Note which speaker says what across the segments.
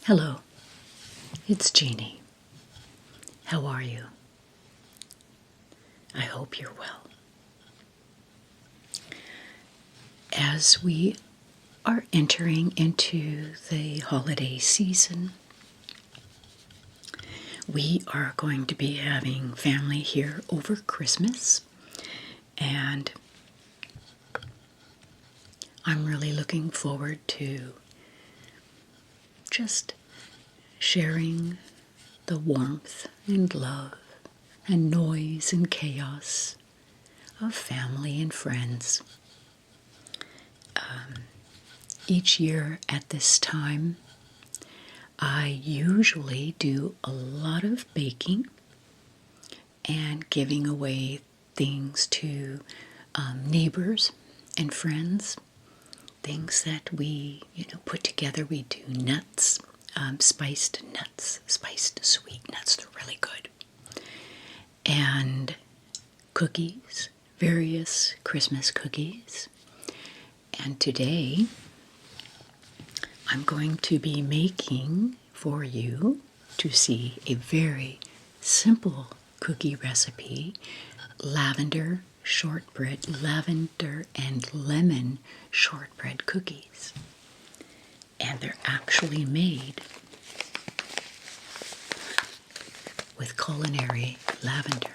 Speaker 1: Hello, it's Jeannie. How are you? I hope you're well. As we are entering into the holiday season, we are going to be having family here over Christmas, and I'm really looking forward to just sharing the warmth and love and noise and chaos of family and friends. Each year at this time, I usually do a lot of baking and giving away things to neighbors and friends, things that we put together. We do nuts, spiced sweet nuts, they're really good, and cookies, various Christmas cookies. And today I'm going to be making for you to see a very simple cookie recipe, lavender and lemon shortbread cookies. And they're actually made with culinary lavender.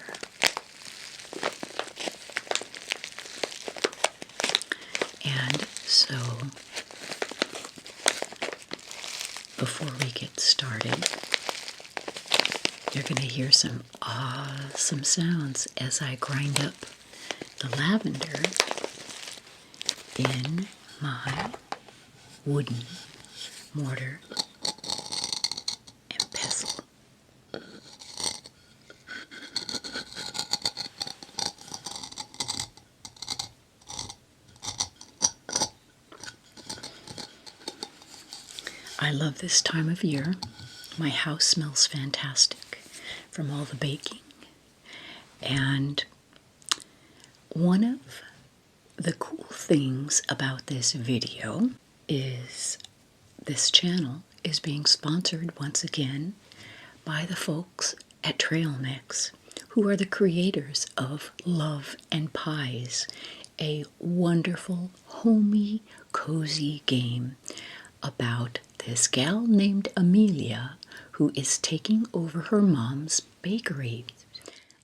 Speaker 1: And so, before we get started, you're going to hear some awesome sounds as I grind up the lavender in my wooden mortar and pestle. I love this time of year. My house smells fantastic from all the baking. And one of the cool things about this video is this channel is being sponsored once again by the folks at Trail Mix, who are the creators of Love and Pies, a wonderful, homey, cozy game about this gal named Amelia who is taking over her mom's bakery.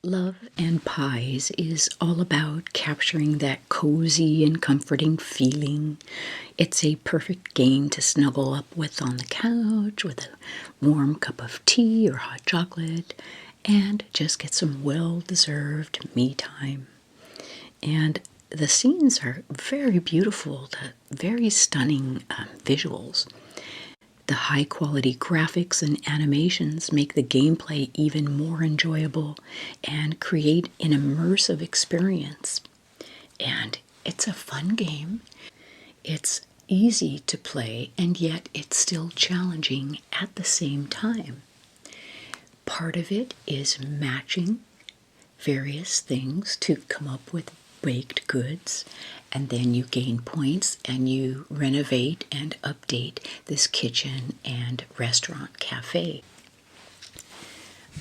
Speaker 1: Love and Pies is all about capturing that cozy and comforting feeling. It's a perfect game to snuggle up with on the couch with a warm cup of tea or hot chocolate and just get some well-deserved me time. And the scenes are very beautiful, very stunning visuals. The high-quality graphics and animations make the gameplay even more enjoyable and create an immersive experience. And it's a fun game. It's easy to play, and yet it's still challenging at the same time. Part of it is matching various things to come up with baked goods, and then you gain points and you renovate and update this kitchen and restaurant cafe.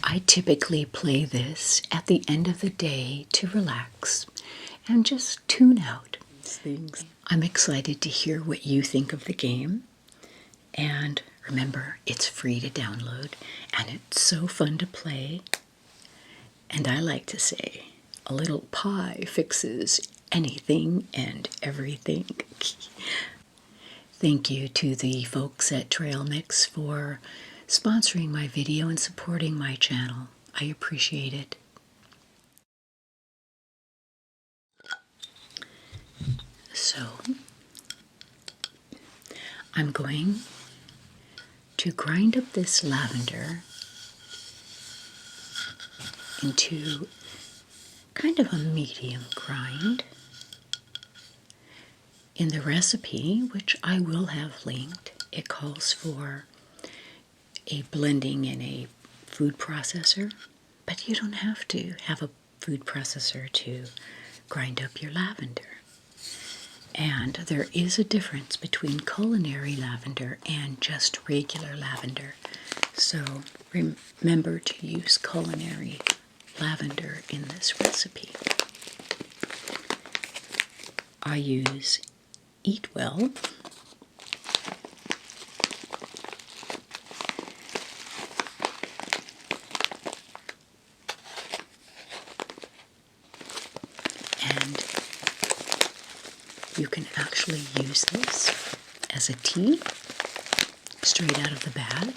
Speaker 1: I typically play this at the end of the day to relax and just tune out things. I'm excited to hear what you think of the game, and remember, it's free to download and it's so fun to play. And I like to say, a little pie fixes anything and everything. Thank you to the folks at Trail Mix for sponsoring my video and supporting my channel. I appreciate it. So, I'm going to grind up this lavender into kind of a medium grind. In the recipe, which I will have linked, it calls for a blending in a food processor, but you don't have to have a food processor to grind up your lavender. And there is a difference between culinary lavender and just regular lavender. So remember to use culinary lavender in this recipe. I use Eat Well. And you can actually use this as a tea straight out of the bag.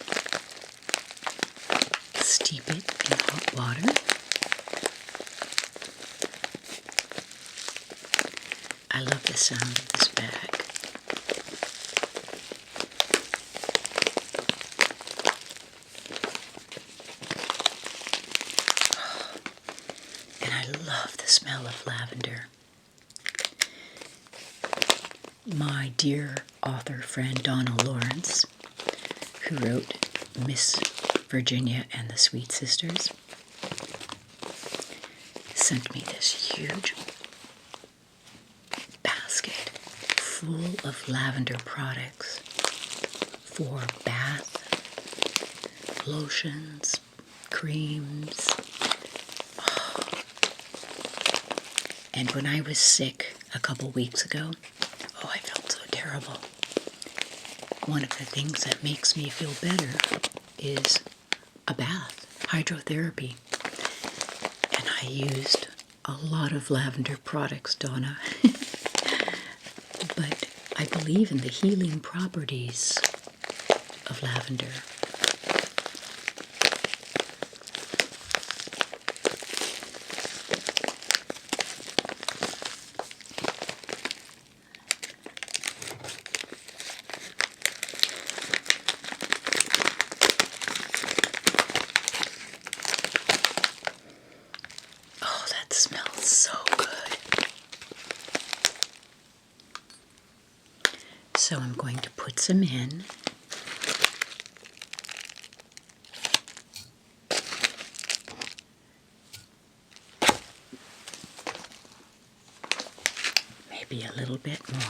Speaker 1: Steep it in hot water. I love the sound of this bag. And I love the smell of lavender. My dear author friend Donna Lawrence, who wrote Miss Virginia and the Sweet Sisters, sent me this huge basket full of lavender products for bath, lotions, creams. Oh. And when I was sick a couple weeks ago, I felt so terrible. One of the things that makes me feel better is a bath, hydrotherapy. And I used a lot of lavender products, Donna. But I believe in the healing properties of lavender. Smells so good. So I'm going to put some in. Maybe a little bit more.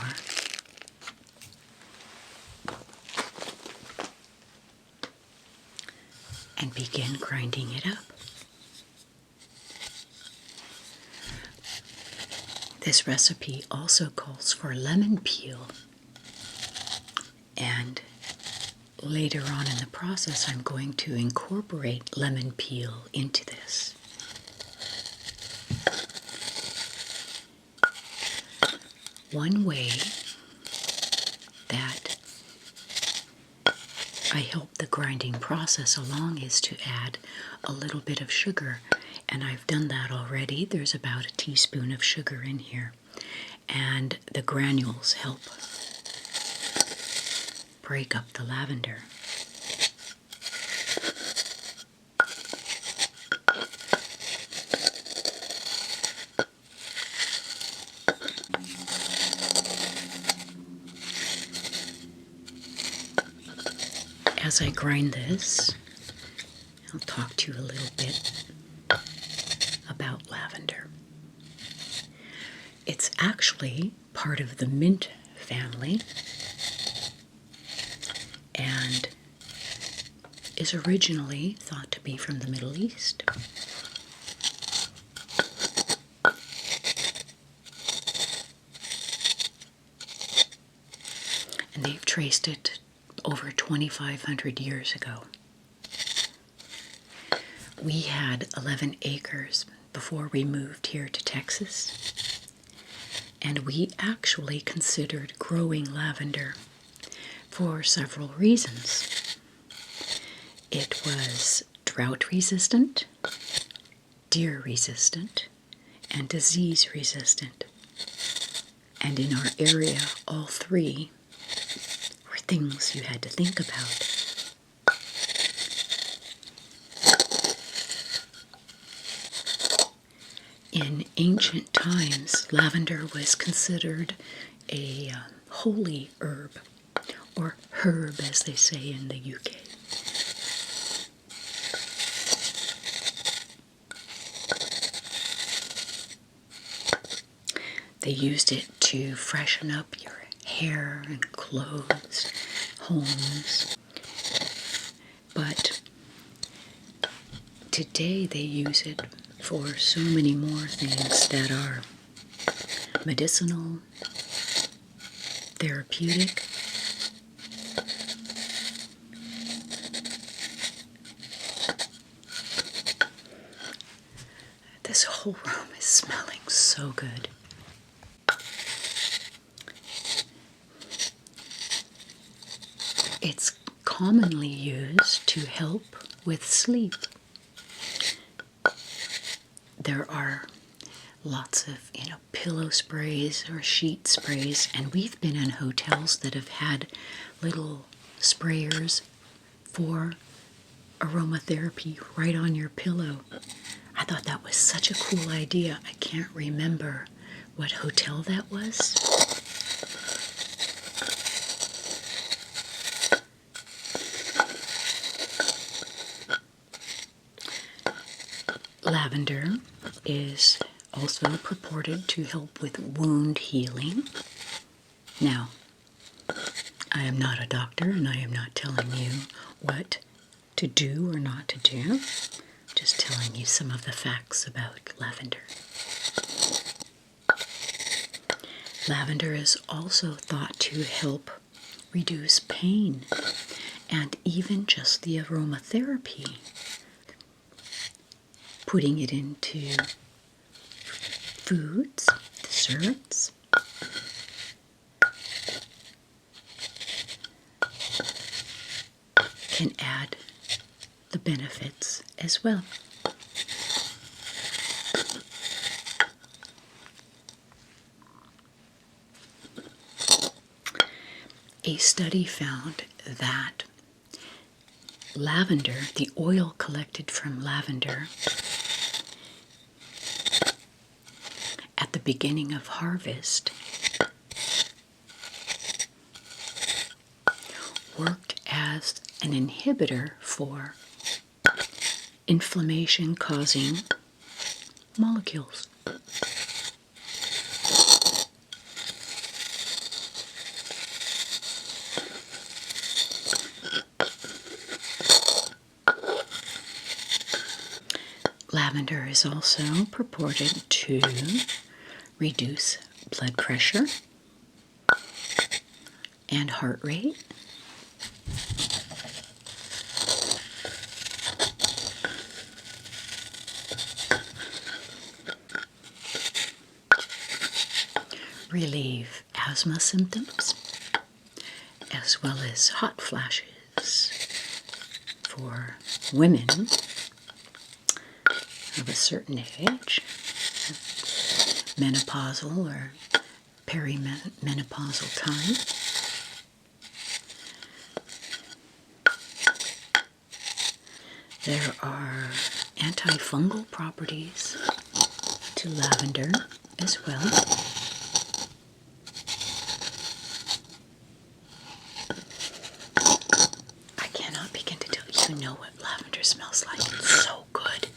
Speaker 1: And begin grinding it up. This recipe also calls for lemon peel, and later on in the process I'm going to incorporate lemon peel into this. One way that I help the grinding process along is to add a little bit of sugar. And I've done that already. There's about a teaspoon of sugar in here. And the granules help break up the lavender. As I grind this, I'll talk to you a little bit about lavender. It's actually part of the mint family and is originally thought to be from the Middle East. And they've traced it over 2,500 years ago. We had 11 acres before we moved here to Texas, and we actually considered growing lavender for several reasons. It was drought resistant, deer resistant, and disease resistant. And in our area, all three were things you had to think about. In ancient times, lavender was considered a holy herb, or herb as they say in the UK. They used it to freshen up your hair and clothes, homes. But today they use it for so many more things that are medicinal, therapeutic. This whole room is smelling so good. It's commonly used to help with sleep. There are lots of, pillow sprays or sheet sprays, and we've been in hotels that have had little sprayers for aromatherapy right on your pillow. I thought that was such a cool idea. I can't remember what hotel that was. Lavender is also purported to help with wound healing. Now, I am not a doctor and I am not telling you what to do or not to do. Just telling you some of the facts about lavender. Lavender is also thought to help reduce pain and even just the aromatherapy. Putting it into foods, desserts, can add the benefits as well. A study found that lavender, the oil collected from lavender, at the beginning of harvest, worked as an inhibitor for inflammation-causing molecules. Lavender is also purported to reduce blood pressure and heart rate. Relieve asthma symptoms, as well as hot flashes for women of a certain age, menopausal or perimenopausal time. There are antifungal properties to lavender as well. I cannot begin to tell you know what lavender smells like. It's so good.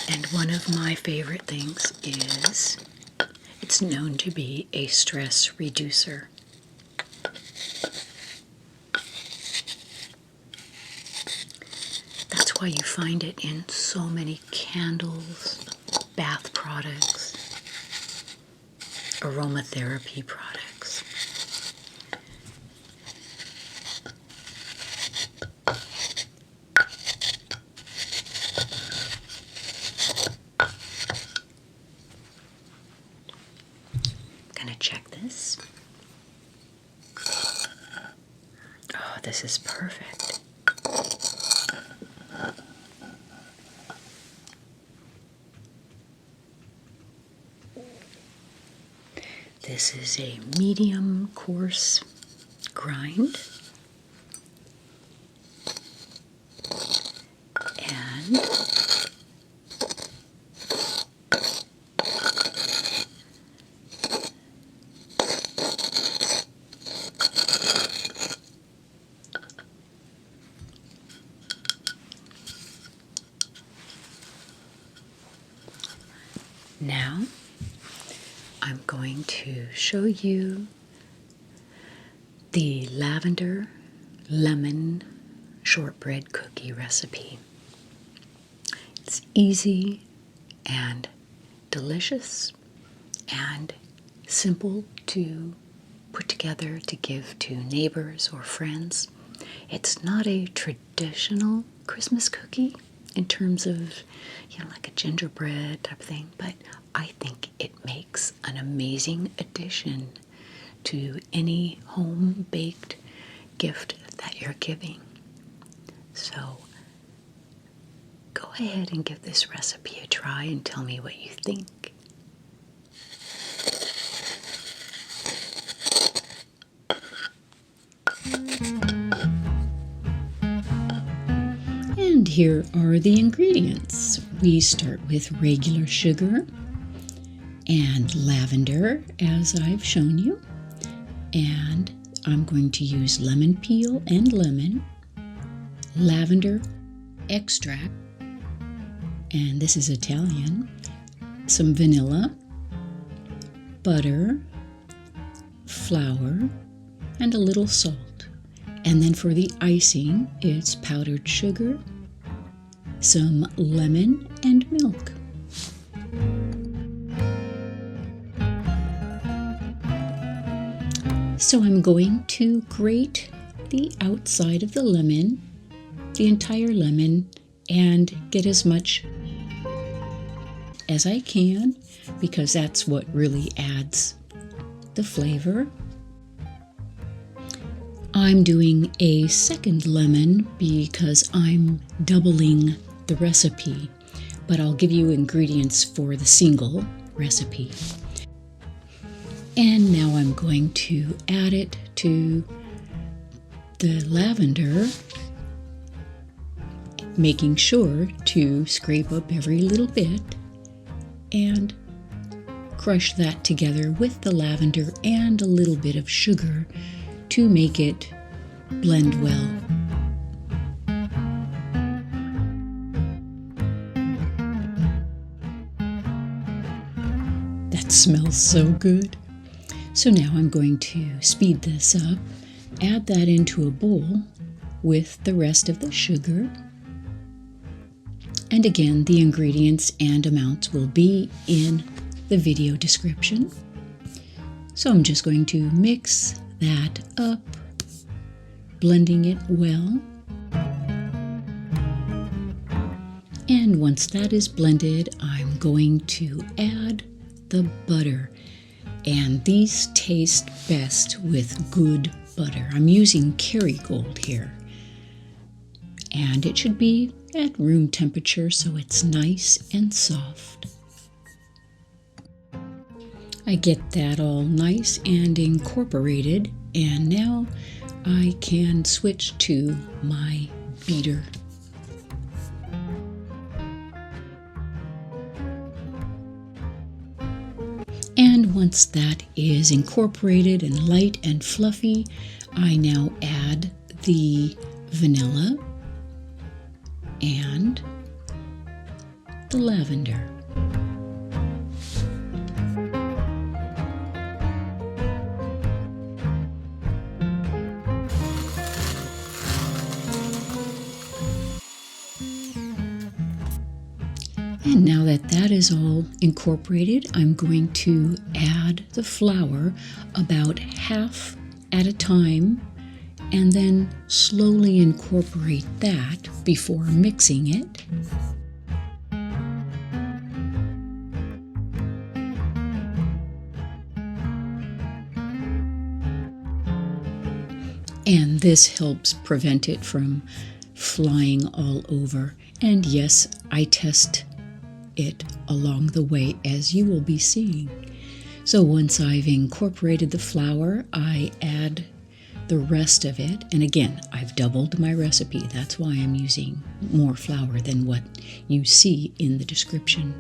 Speaker 1: And one of my favorite things is it's known to be a stress reducer. That's why you find it in so many candles, bath products, aromatherapy products. Gonna check this. Oh, this is perfect. This is a medium coarse grind. And Now I'm going to show you the lavender lemon shortbread cookie recipe. It's easy and delicious and simple to put together to give to neighbors or friends. It's not a traditional Christmas cookie in terms of, like a gingerbread type of thing, but I think it makes an amazing addition to any home-baked gift that you're giving. So go ahead and give this recipe a try and tell me what you think. And here are the ingredients. We start with regular sugar and lavender, as I've shown you. And I'm going to use lemon peel and lemon, lavender extract, and this is Italian, some vanilla, butter, flour, and a little salt. And then for the icing, it's powdered sugar, some lemon, and milk. So I'm going to grate the outside of the lemon, the entire lemon, and get as much as I can, because that's what really adds the flavor. I'm doing a second lemon because I'm doubling the recipe, but I'll give you ingredients for the single recipe. And now I'm going to add it to the lavender, making sure to scrape up every little bit and crush that together with the lavender and a little bit of sugar to make it blend well. That smells so good. So now I'm going to speed this up, add that into a bowl with the rest of the sugar. And again, the ingredients and amounts will be in the video description. So I'm just going to mix that up, blending it well. And once that is blended, I'm going to add the butter. And these taste best with good butter. I'm using Kerrygold here. And it should be at room temperature so it's nice and soft. I get that all nice and incorporated, and now I can switch to my beater. And once that is incorporated and light and fluffy, I now add the vanilla and the lavender. And now that that is all incorporated, I'm going to add the flour about half at a time and then slowly incorporate that before mixing it. And this helps prevent it from flying all over. And yes, I test it along the way, as you will be seeing. So once I've incorporated the flour, I add the rest of it. And again, I've doubled my recipe. That's why I'm using more flour than what you see in the description.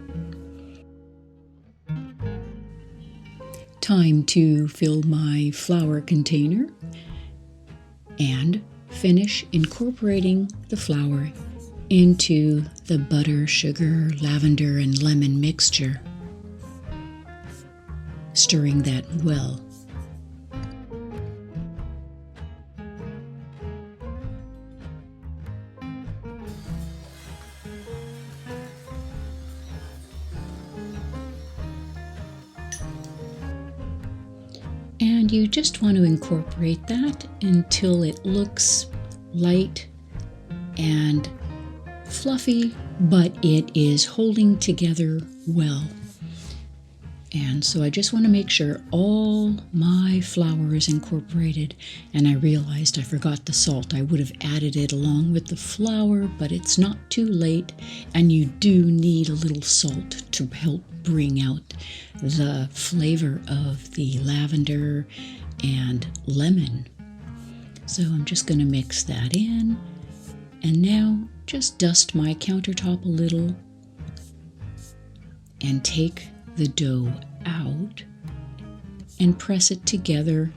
Speaker 1: Time to fill my flour container and finish incorporating the flour into the butter, sugar, lavender, and lemon mixture. stirring that well. And you just want to incorporate that until it looks light and fluffy, but it is holding together well. And so I just want to make sure all my flour is incorporated. And I realized I forgot the salt. I would have added it along with the flour, but it's not too late. And you do need a little salt to help bring out the flavor of the lavender and lemon. So I'm just going to mix that in. And now just dust my countertop a little and take the dough out and press it together.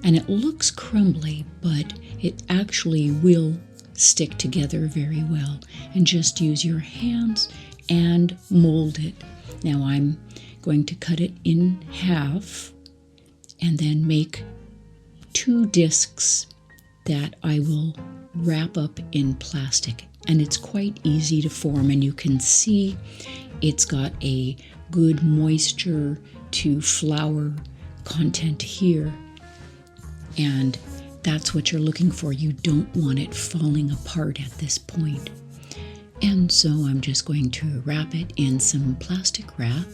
Speaker 1: And it looks crumbly, but it actually will stick together very well. And just use your hands and mold it. Now I'm going to cut it in half and then make 2 discs that I will wrap up in plastic. And it's quite easy to form, and you can see it's got a good moisture to flour content here. And that's what you're looking for. You don't want it falling apart at this point. And so I'm just going to wrap it in some plastic wrap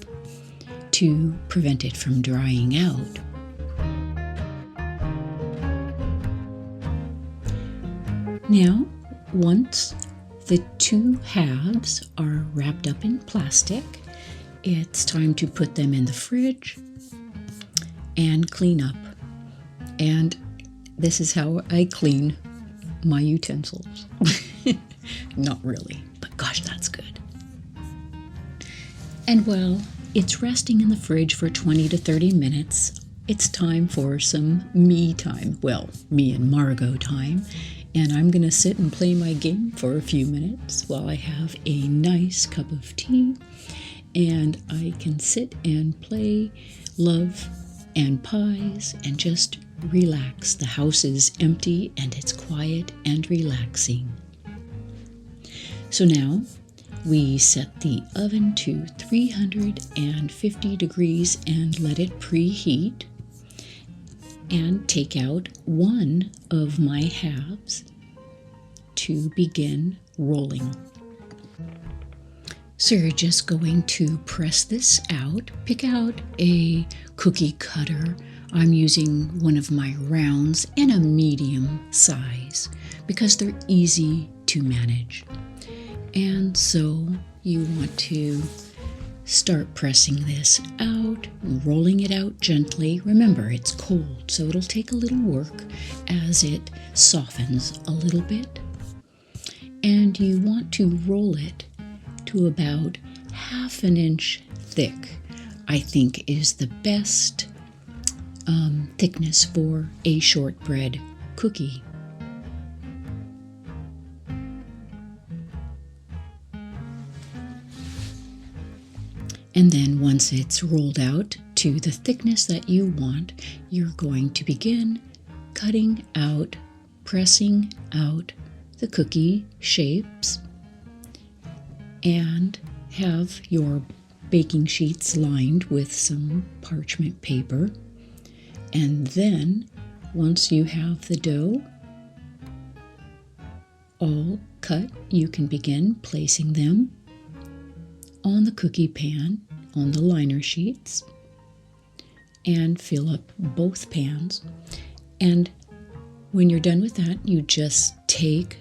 Speaker 1: to prevent it from drying out. Now, once the 2 halves are wrapped up in plastic, it's time to put them in the fridge and clean up. And this is how I clean my utensils. Not really, but gosh, that's good. And while it's resting in the fridge for 20 to 30 minutes, it's time for some me time. Well, me and Margot time. And I'm going to sit and play my game for a few minutes while I have a nice cup of tea. And I can sit and play Love and Pies and just relax. The house is empty and it's quiet and relaxing. So now we set the oven to 350 degrees and let it preheat. And take out one of my halves to begin rolling. So you're just going to press this out. Pick out a cookie cutter. I'm using one of my rounds in a medium size because they're easy to manage. And so you want to start pressing this out, rolling it out gently. Remember, it's cold, so it'll take a little work as it softens a little bit. And you want to roll it to about 1/2 inch thick, I think is the best thickness for a shortbread cookie. And then once it's rolled out to the thickness that you want, you're going to begin cutting out, pressing out the cookie shapes, and have your baking sheets lined with some parchment paper. And then once you have the dough all cut, you can begin placing them on the cookie pan, on the liner sheets, and fill up both pans. And when you're done with that, you just take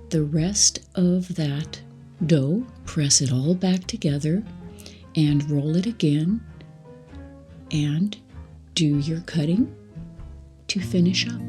Speaker 1: the rest of that dough, press it all back together, and roll it again, and do your cutting to finish up.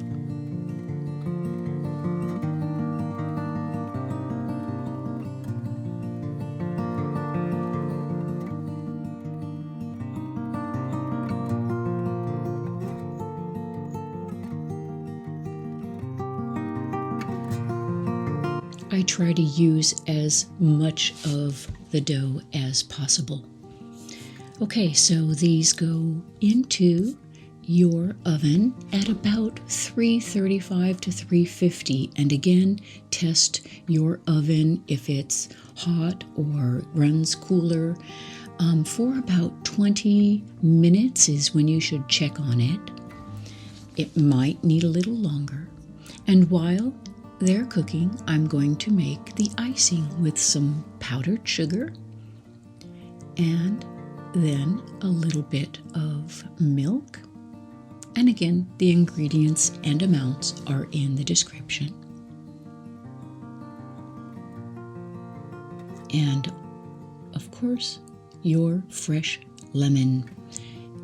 Speaker 1: I try to use as much of the dough as possible. Okay, so these go into your oven at about 335 to 350. And again, test your oven if it's hot or runs cooler. For about 20 minutes is when you should check on it. It might need a little longer. And while they're cooking, I'm going to make the icing with some powdered sugar and then a little bit of milk. And again, the ingredients and amounts are in the description. And of course, your fresh lemon.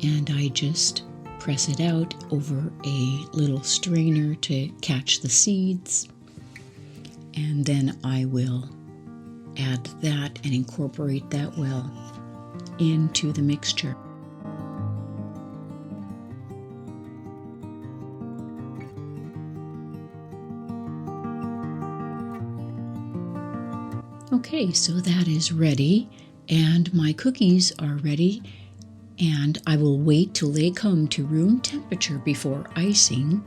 Speaker 1: And I just press it out over a little strainer to catch the seeds. And then I will add that and incorporate that well into the mixture. Okay, so that is ready, and my cookies are ready, and I will wait till they come to room temperature before icing.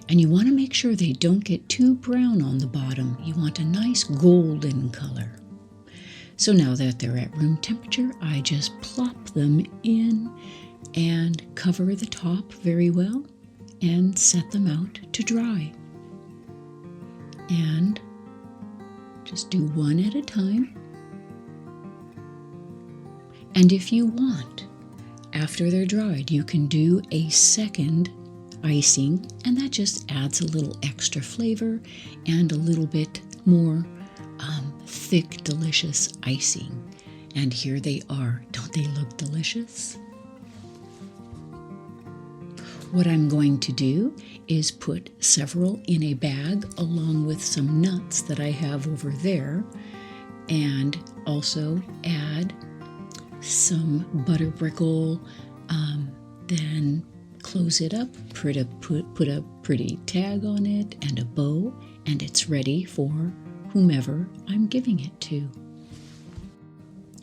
Speaker 1: And you want to make sure they don't get too brown on the bottom. You want a nice golden color. So now that they're at room temperature, I just plop them in and cover the top very well and set them out to dry. And just do one at a time. And if you want, after they're dried, you can do a second icing, and that just adds a little extra flavor and a little bit more thick, delicious icing. And here they are. Don't they look delicious? What I'm going to do is put several in a bag along with some nuts that I have over there, and also add some butter brickle, then close it up, put a pretty tag on it and a bow, and it's ready for whomever I'm giving it to.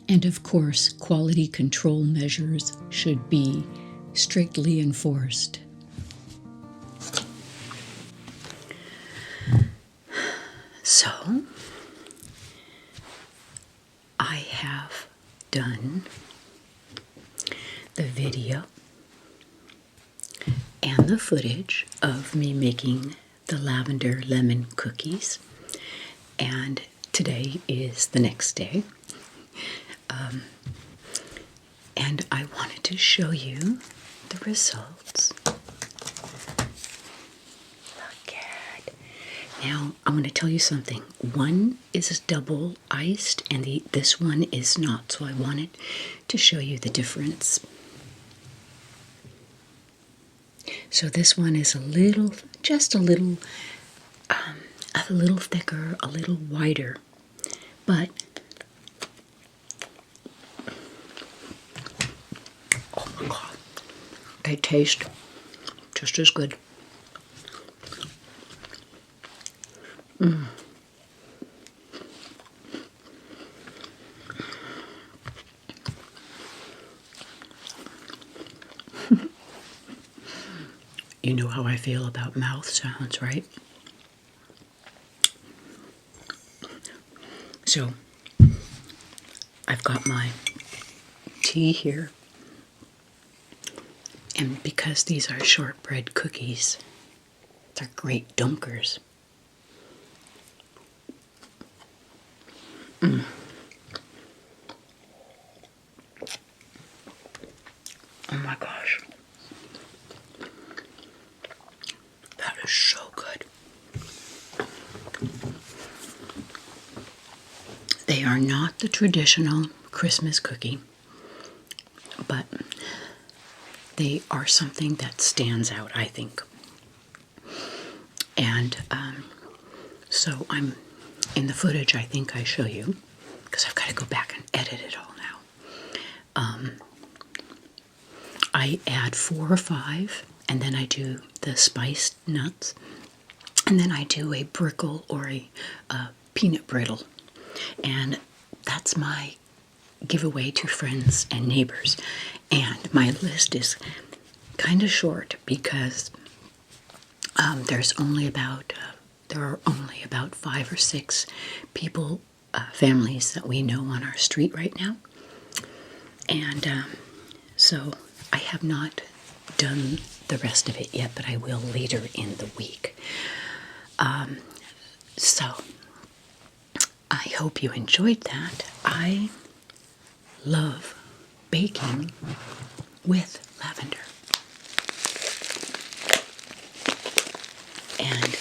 Speaker 1: And of course, quality control measures should be strictly enforced. So, I have done the video and the footage of me making the lavender lemon cookies, and today is the next day. And I wanted to show you the results. Look at. Now, I'm going to tell you something. One is double iced and this one is not, so I wanted to show you the difference. So this one is just a little thicker, a little wider, but oh my God, they taste just as good. You know how I feel about mouth sounds, right? So, I've got my tea here, and because these are shortbread cookies, they're great dunkers. Oh my gosh. That is so good. They are not the traditional Christmas cookie, but they are something that stands out, I think. And so I'm in the footage, I think I show you, because I've got to go back and edit it all now. I add 4 or 5, and then I do the spiced nuts, and then I do a brickle or a peanut brittle, and that's my give away to friends and neighbors. And my list is kind of short because there are only about 5 or 6 people, families that we know on our street right now. And so I have not done the rest of it yet, but I will later in the week. So I hope you enjoyed that. I love baking with lavender. And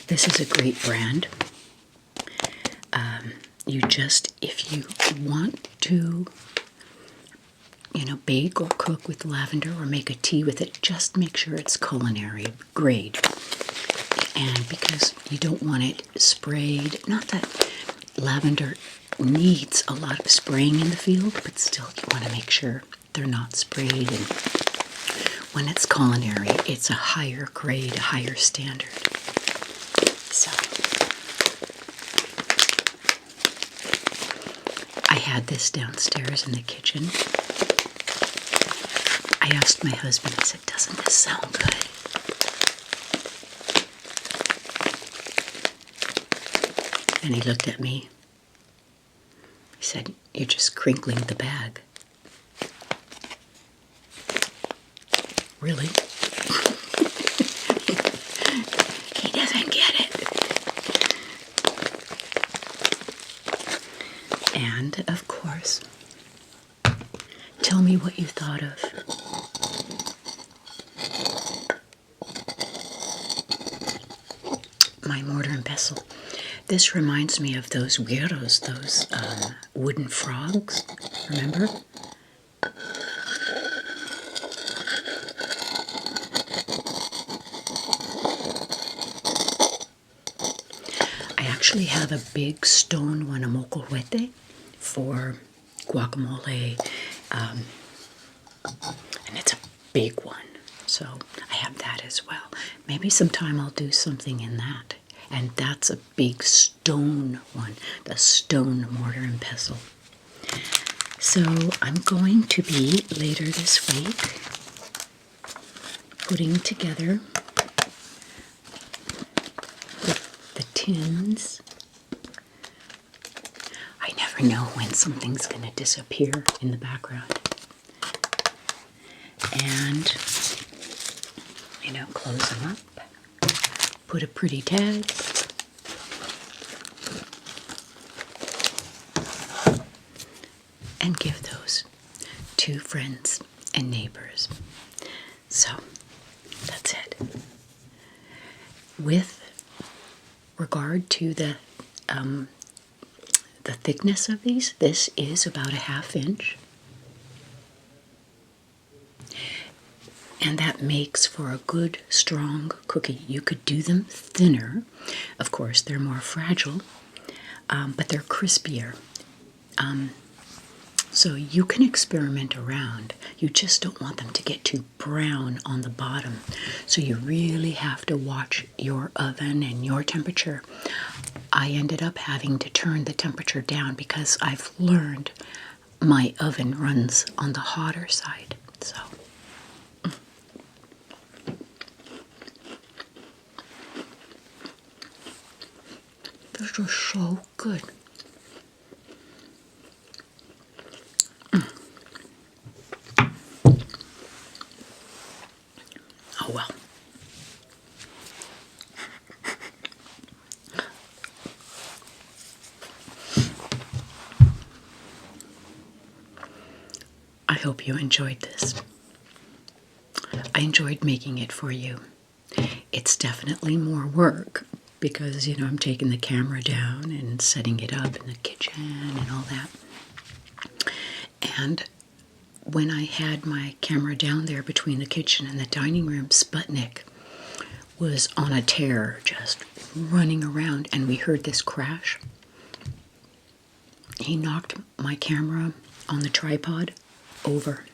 Speaker 1: this is a great brand. If you want to, bake or cook with lavender or make a tea with it, just make sure it's culinary grade. And because you don't want it sprayed, not that lavender needs a lot of spraying in the field, but still you want to make sure they're not sprayed. And when it's culinary, it's a higher grade, a higher standard. So I had this downstairs in the kitchen. I asked my husband, I said, doesn't this sound good? And he looked at me. He said, you're just crinkling the bag. Really? He doesn't get it. And, of course, tell me what you thought of my mortar and pestle. This reminds me of those weirdos, those wooden frogs, remember? I actually have a big stone guanamoculhuete for guacamole, and it's a big one, so I have that as well. Maybe sometime I'll do something in that. And that's a big stone one, the stone mortar and pestle. So I'm going to be later this week putting together the tins. I never know when something's going to disappear in the background. And, close them up. Put a pretty tag. And give those to friends and neighbors. So, that's it. With regard to the thickness of these, this is about a 1/2 inch. And that makes for a good, strong cookie. You could do them thinner. Of course, they're more fragile, but they're crispier. So you can experiment around. You just don't want them to get too brown on the bottom. So you really have to watch your oven and your temperature. I ended up having to turn the temperature down because I've learned my oven runs on the hotter side. So this is so good. Oh well. I hope you enjoyed this. I enjoyed making it for you. It's definitely more work because, I'm taking the camera down and setting it up in the kitchen and all that. And when I had my camera down there between the kitchen and the dining room, Sputnik was on a tear, just running around, and we heard this crash. He knocked my camera on the tripod over.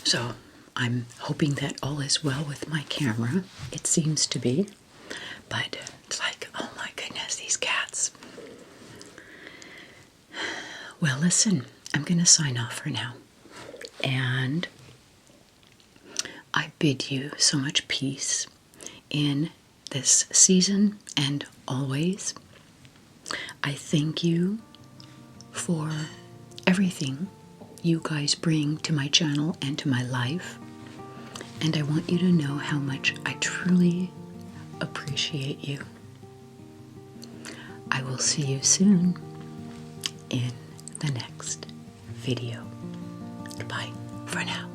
Speaker 1: So I'm hoping that all is well with my camera. It seems to be. But it's like, oh my goodness, these cats. Well, listen, I'm going to sign off for now. And I bid you so much peace in this season and always. I thank you for everything you guys bring to my channel and to my life. And I want you to know how much I truly appreciate you. I will see you soon in the next video. Goodbye for now.